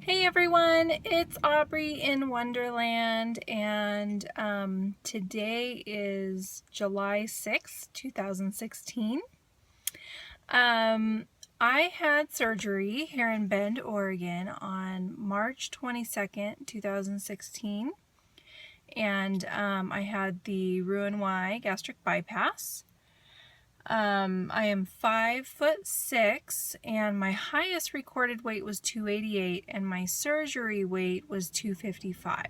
Hey everyone, it's Aubrey in Wonderland, and today is July 6th, 2016. I had surgery here in Bend, Oregon on March 22nd, 2016, and I had the Roux-en-Y gastric bypass. I am 5'6", and my highest recorded weight was 288, and my surgery weight was 255.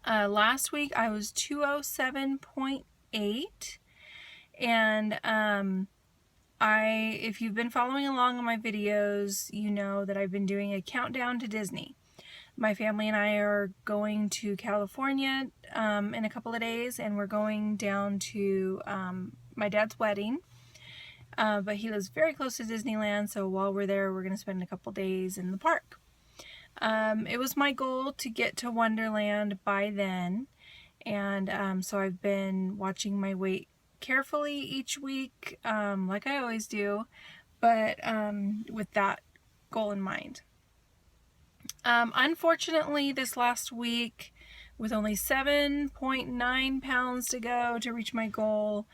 Last week I was 207.8, and if you've been following along on my videos, you know that I've been doing a countdown to Disney. My family and I are going to California in a couple of days, and we're going down to my dad's wedding, but he lives very close to Disneyland, so while we're there, we're going to spend a couple days in the park. It was my goal to get to Wonderland by then, and so I've been watching my weight carefully each week, like I always do, but with that goal in mind. Unfortunately, this last week, with only 7.9 pounds to go to reach my goal,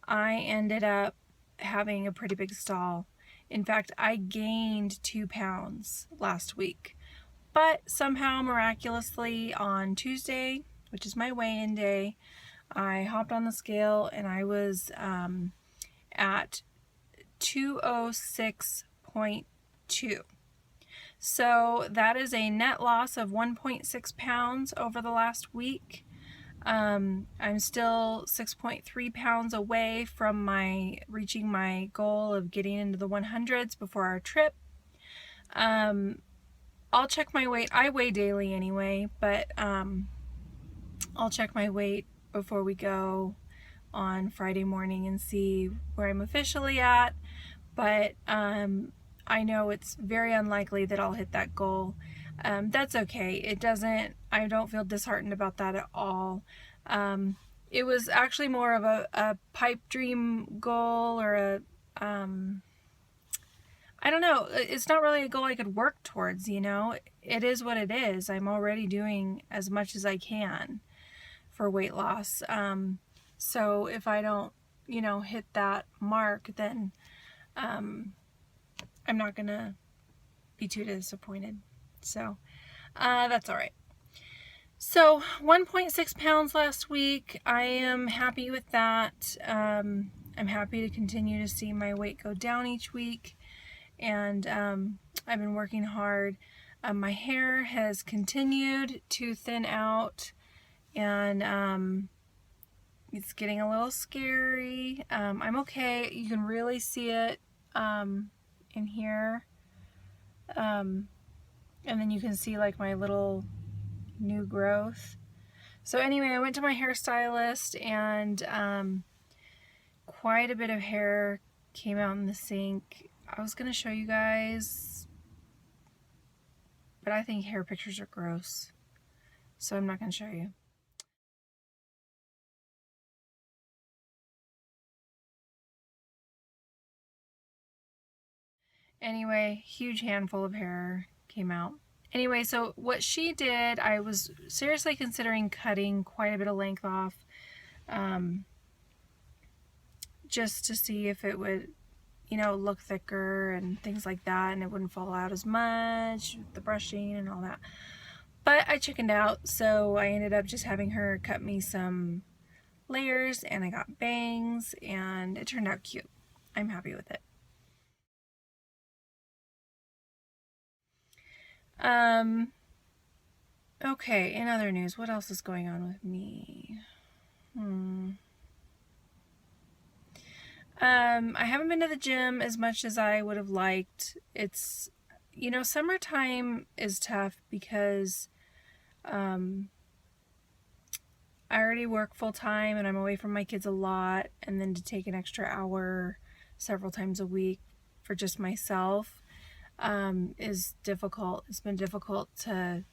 I ended up having a pretty big stall. In fact, I gained 2 pounds last week. But somehow, miraculously, on Tuesday, which is my weigh-in day, I hopped on the scale and I was at 206.2. So that is a net loss of 1.6 pounds over the last week. I'm still 6.3 pounds away from reaching my goal of getting into the 100s before our trip. I'll check my weight. I weigh daily anyway, but I'll check my weight before we go on Friday morning and see where I'm officially at. But I know it's very unlikely that I'll hit that goal. That's okay. I don't feel disheartened about that at all. It was actually more of a pipe dream goal, or I don't know. It's not really a goal I could work towards, you know. It is what it is. I'm already doing as much as I can for weight loss. So if I don't, hit that mark, then I'm not gonna be too disappointed. So that's all right. So 1.6 pounds last week. I am happy with that. I'm happy to continue to see my weight go down each week, and I've been working hard. My hair has continued to thin out, and it's getting a little scary. I'm okay. You can really see it in here, and then you can see like my little new growth. So anyway, I went to my hairstylist, and quite a bit of hair came out in the sink. I was gonna show you guys, but I think hair pictures are gross, so I'm not gonna show you. Anyway, huge handful of hair came out. Anyway, so what she did, I was seriously considering cutting quite a bit of length off, just to see if it would, look thicker and things like that, and it wouldn't fall out as much with the brushing and all that. But I chickened out, so I ended up just having her cut me some layers, and I got bangs, and it turned out cute. I'm happy with it. Okay, in other news, what else is going on with me? I haven't been to the gym as much as I would have liked. It's, summertime is tough because I already work full time and I'm away from my kids a lot, and then to take an extra hour several times a week for just myself is difficult. It's been difficult to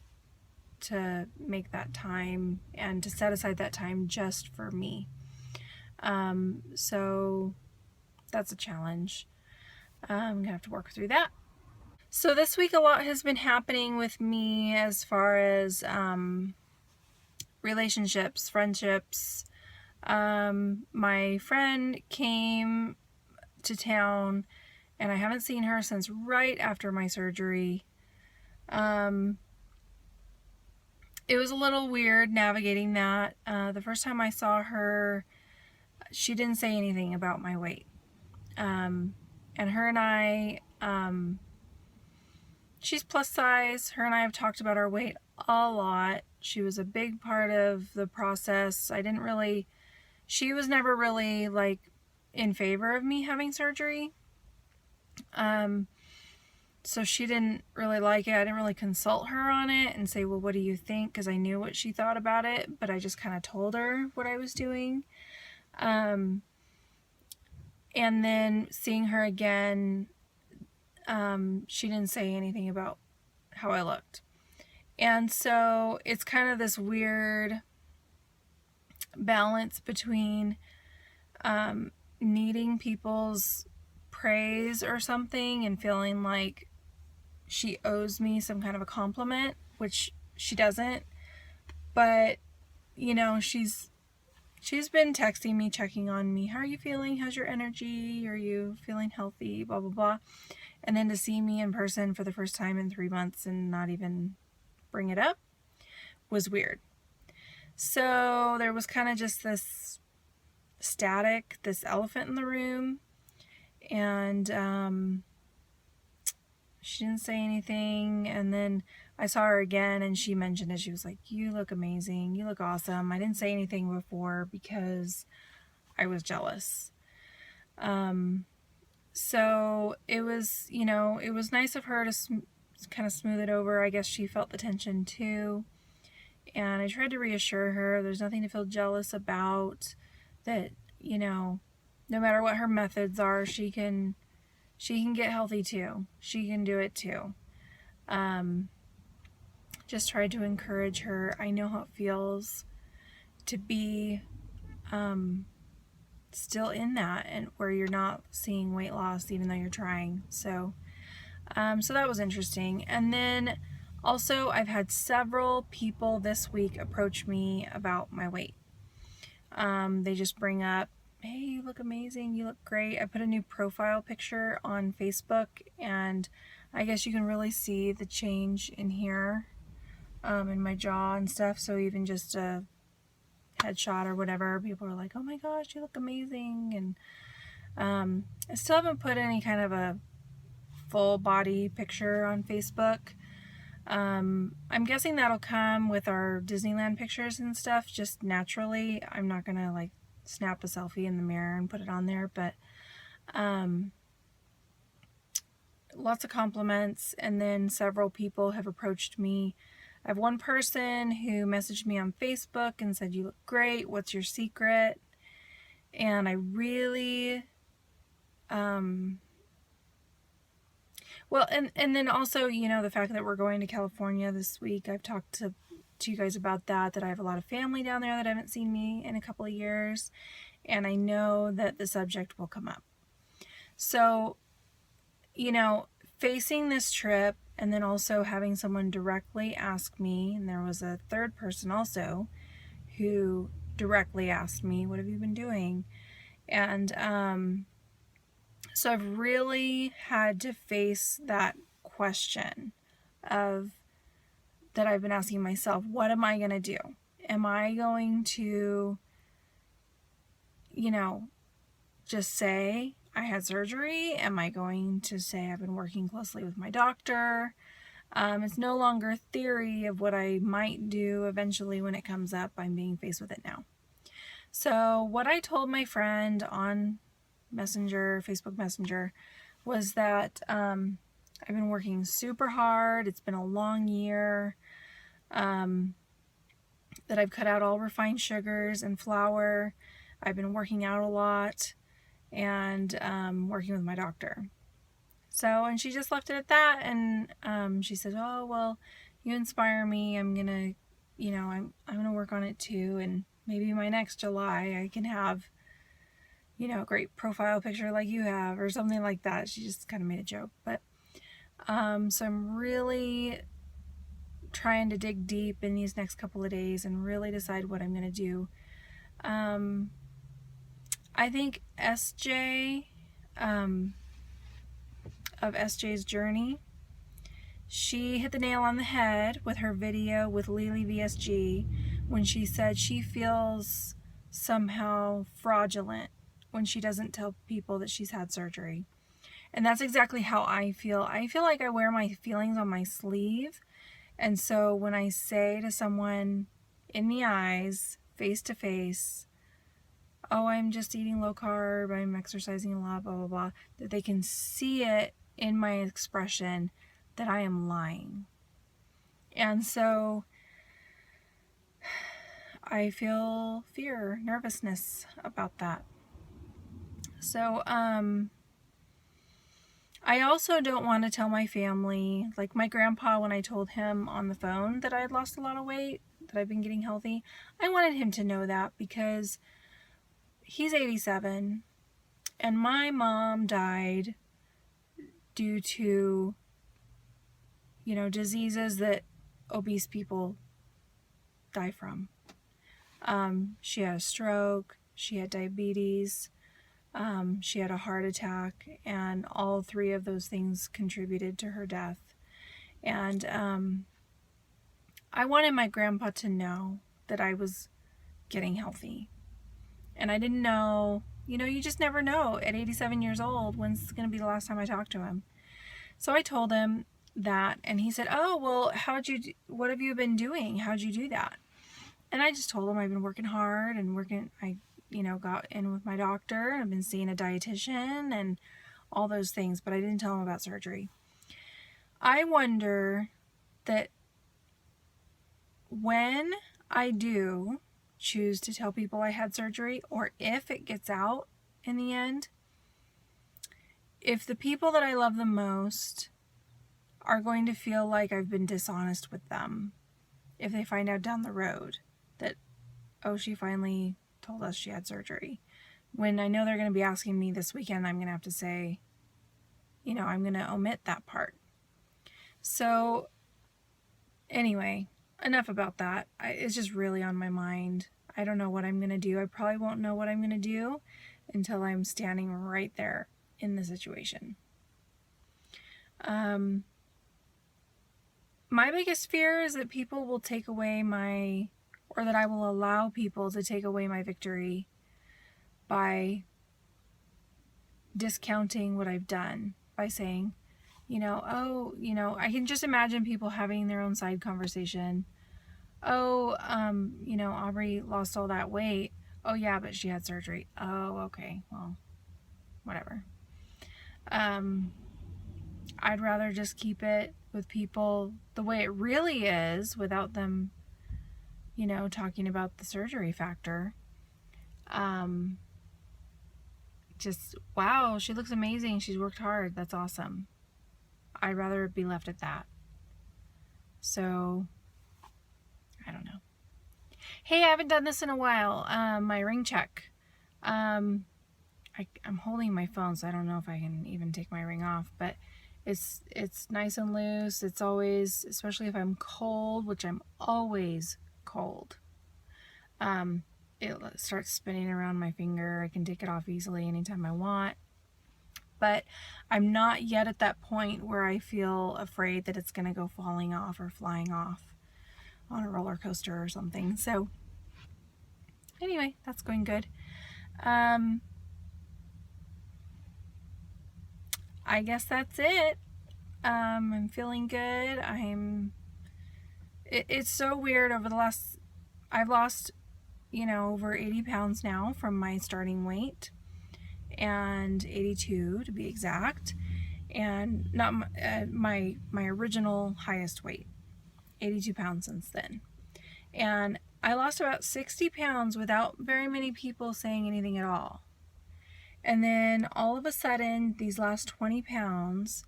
make that time and to set aside that time just for me. So that's a challenge. I'm gonna have to work through that. So this week a lot has been happening with me as far as relationships, friendships. My friend came to town and I haven't seen her since right after my surgery. It was a little weird navigating that. The first time I saw her, she didn't say anything about my weight. And her and I, she's plus size. Her and I have talked about our weight a lot. She was a big part of the process. She was never really like in favor of me having surgery. So she didn't really like it. I didn't really consult her on it and say, well, what do you think? Because I knew what she thought about it, but I just kind of told her what I was doing. And then seeing her again, she didn't say anything about how I looked. And so it's kind of this weird balance between needing people's praise or something and feeling like she owes me some kind of a compliment, which she doesn't. But, you know, she's been texting me, checking on me. How are you feeling? How's your energy? Are you feeling healthy? Blah, blah, blah. And then to see me in person for the first time in 3 months and not even bring it up was weird. So there was kind of just this static, this elephant in the room. And she didn't say anything. And then I saw her again and she mentioned it. She was like, you look amazing. You look awesome. I didn't say anything before because I was jealous. So it was, you know, it was nice of her to kind of smooth it over. I guess she felt the tension too. And I tried to reassure her there's nothing to feel jealous about, that, you know, no matter what her methods are, she can get healthy too. She can do it too. Just tried to encourage her. I know how it feels to be still in that, and where you're not seeing weight loss even though you're trying. So that was interesting. And then also I've had several people this week approach me about my weight. They just bring up, hey, you look amazing, you look great. I put a new profile picture on Facebook, and I guess you can really see the change in here, in my jaw and stuff. So even just a headshot or whatever, people are like, oh my gosh, you look amazing. And I still haven't put any kind of a full body picture on Facebook. I'm guessing that'll come with our Disneyland pictures and stuff, just naturally. I'm not gonna like snap a selfie in the mirror and put it on there, but lots of compliments. And then several people have approached me. I have one person who messaged me on Facebook and said, you look great, what's your secret? And I really well, and then also, you know, the fact that we're going to California this week, I've talked to you guys about that I have a lot of family down there that haven't seen me in a couple of years, and I know that the subject will come up. So, you know, facing this trip and then also having someone directly ask me, and there was a third person also who directly asked me, what have you been doing? And so I've really had to face that question of that I've been asking myself, what am I going to do? Am I going to, you know, just say I had surgery? Am I going to say I've been working closely with my doctor? It's no longer theory of what I might do eventually when it comes up. I'm being faced with it now. So what I told my friend on Messenger, Facebook Messenger, was that I've been working super hard. It's been a long year. That I've cut out all refined sugars and flour. I've been working out a lot and working with my doctor. So, and she just left it at that. And she said, oh, well, you inspire me. I'm going to, you know, I'm going to work on it too. And maybe my next July I can have, you know, a great profile picture like you have or something like that. She just kind of made a joke. But So I'm really trying to dig deep in these next couple of days and really decide what I'm going to do. I think SJ, of SJ's journey, she hit the nail on the head with her video with Lily VSG when she said she feels somehow fraudulent when she doesn't tell people that she's had surgery. And that's exactly how I feel. I feel like I wear my feelings on my sleeve. And so when I say to someone in the eyes, face to face, oh, I'm just eating low carb, I'm exercising a lot, blah, blah, blah, that they can see it in my expression that I am lying. And so I feel fear, nervousness about that. So, I also don't want to tell my family, like my grandpa, when I told him on the phone that I had lost a lot of weight, that I've been getting healthy, I wanted him to know that because he's 87 and my mom died due to, diseases that obese people die from. She had a stroke, she had diabetes, she had a heart attack, and all three of those things contributed to her death. And I wanted my grandpa to know that I was getting healthy. And I didn't know, you just never know at 87 years old when's going to be the last time I talk to him. So I told him that, and he said, oh, well, what have you been doing? How'd you do that? And I just told him I've been working hard and I got in with my doctor. I've been seeing a dietitian and all those things, but I didn't tell him about surgery. I wonder that when I do choose to tell people I had surgery, or if it gets out in the end, if the people that I love the most are going to feel like I've been dishonest with them, if they find out down the road that, oh, she finally told us she had surgery. When I know they're going to be asking me this weekend, I'm going to have to say, I'm going to omit that part. So anyway, enough about that. It's just really on my mind. I don't know what I'm going to do. I probably won't know what I'm going to do until I'm standing right there in the situation. My biggest fear is that people will take away or that I will allow people to take away my victory by discounting what I've done, by saying, I can just imagine people having their own side conversation. Oh, Aubrey lost all that weight. Oh yeah, but she had surgery. Oh, okay. Well, whatever. I'd rather just keep it with people the way it really is without them, talking about the surgery factor. Just, wow, she looks amazing. She's worked hard. That's awesome. I'd rather be left at that. So, I don't know. Hey, I haven't done this in a while. My ring check. I'm holding my phone, so I don't know if I can even take my ring off, but it's nice and loose. It's always, especially if I'm cold, which I'm always cold, it starts spinning around my finger. I can take it off easily anytime I want. But I'm not yet at that point where I feel afraid that it's going to go falling off or flying off on a roller coaster or something. So anyway, that's going good. I guess that's it. I'm feeling good. It's so weird I've lost, over 80 pounds now from my starting weight, and 82 to be exact, and not my original highest weight, 82 pounds since then. And I lost about 60 pounds without very many people saying anything at all. And then all of a sudden, these last 20 pounds,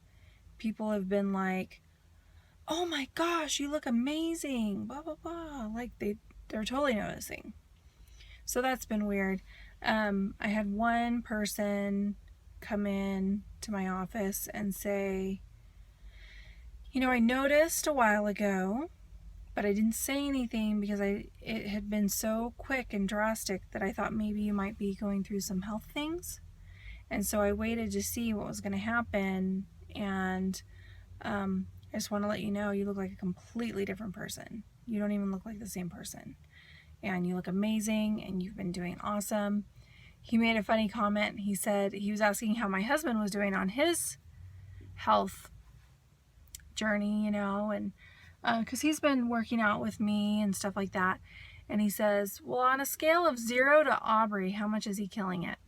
people have been like, oh my gosh, you look amazing, blah, blah, blah. Like they're totally noticing. So that's been weird. I had one person come in to my office and say, I noticed a while ago, but I didn't say anything because it had been so quick and drastic that I thought maybe you might be going through some health things. And so I waited to see what was going to happen. And I just want to let you know, you look like a completely different person. You don't even look like the same person. And you look amazing, and you've been doing awesome. He made a funny comment. He said he was asking how my husband was doing on his health journey, and because he's been working out with me and stuff like that. And he says, well, on a scale of 0 to Aubrey, how much is he killing it?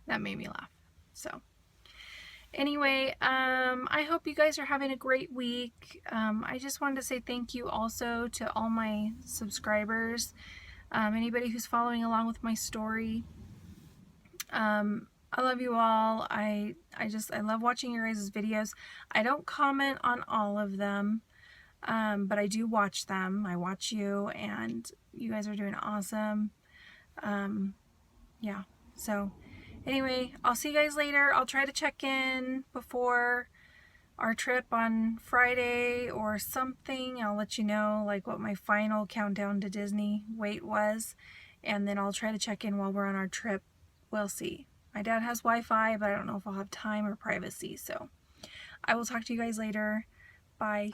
That made me laugh. So anyway, I hope you guys are having a great week. I just wanted to say thank you also to all my subscribers, anybody who's following along with my story. I love you all. I love watching your guys' videos. I don't comment on all of them, but I do watch them. I watch you, and you guys are doing awesome. Yeah, so anyway, I'll see you guys later. I'll try to check in before our trip on Friday or something. I'll let you know like what my final countdown to Disney weight was, and then I'll try to check in while we're on our trip. We'll see. My dad has Wi-Fi, but I don't know if I'll have time or privacy, so I will talk to you guys later. Bye.